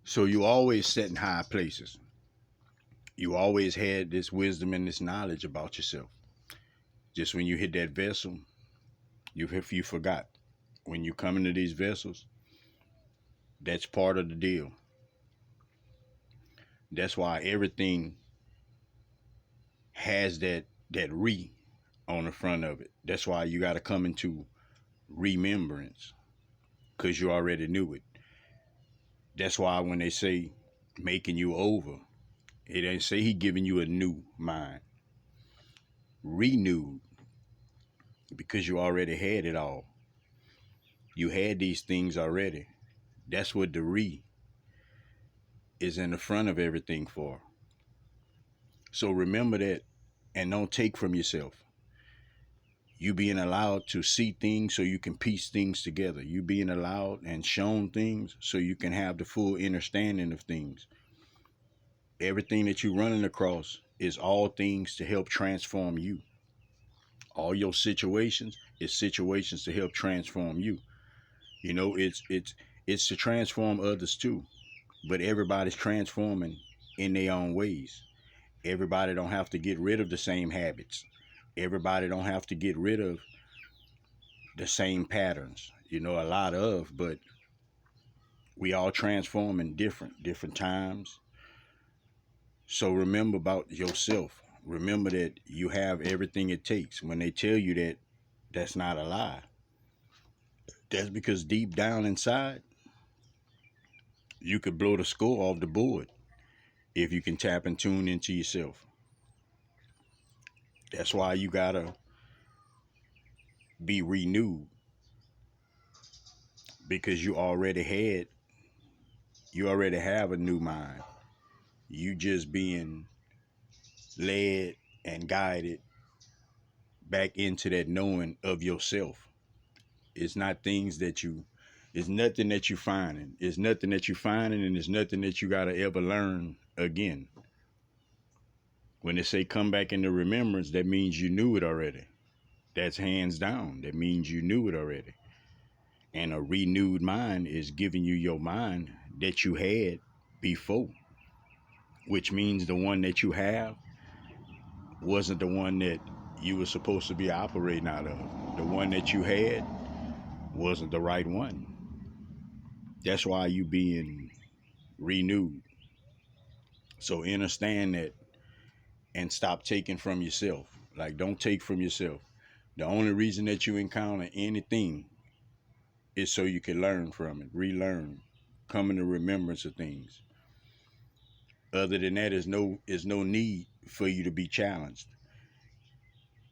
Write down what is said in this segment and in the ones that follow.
So you always set in high places. You always had this wisdom and this knowledge about yourself. Just when you hit that vessel, you forgot. When you come into these vessels, that's part of the deal. That's why everything has that re on the front of it. That's why you got to come into remembrance because you already knew it. That's why when they say making you over, it ain't say he giving you a new mind, renewed, because you already had it all. You had these things already. That's what the re is in the front of everything for. So remember that and don't take from yourself. You being allowed to see things so you can piece things together. You being allowed and shown things so you can have the full understanding of things. Everything that you're running across is all things to help transform you. All your situations is situations to help transform you. You know, it's to transform others too. But everybody's transforming in their own ways. Everybody don't have to get rid of the same habits. Everybody don't have to get rid of the same patterns. You know, a lot of, but we all transform in different times. So remember about yourself. Remember that you have everything it takes. When they tell you that, that's not a lie. That's because deep down inside, you could blow the score off the board if you can tap and tune into yourself. That's why you gotta be renewed because you already have a new mind. You just being led and guided back into that knowing of yourself. It's not things that you it's nothing that you finding. It's nothing that you finding and it's nothing that you gotta ever learn again. When they say come back into remembrance, that means you knew it already. That's hands down. That means you knew it already. And a renewed mind is giving you your mind that you had before, which means the one that you have wasn't the one that you were supposed to be operating out of. The one that you had wasn't the right one. That's why you being renewed. So understand that and stop taking from yourself. Like don't take from yourself. The only reason that you encounter anything is so you can learn from it, relearn, come into remembrance of things. Other than that, is no need for you to be challenged.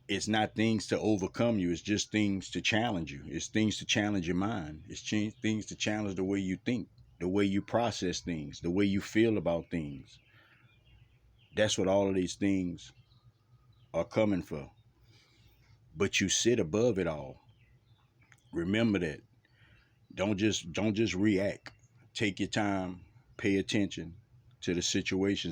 It's not things to overcome you. It's just things to challenge you. It's things to challenge your mind. It's things to challenge the way you think, the way you process things, the way you feel about things. That's what all of these things are coming for. But you sit above it all. Remember that. Don't just react. Take your time, pay attention to the situations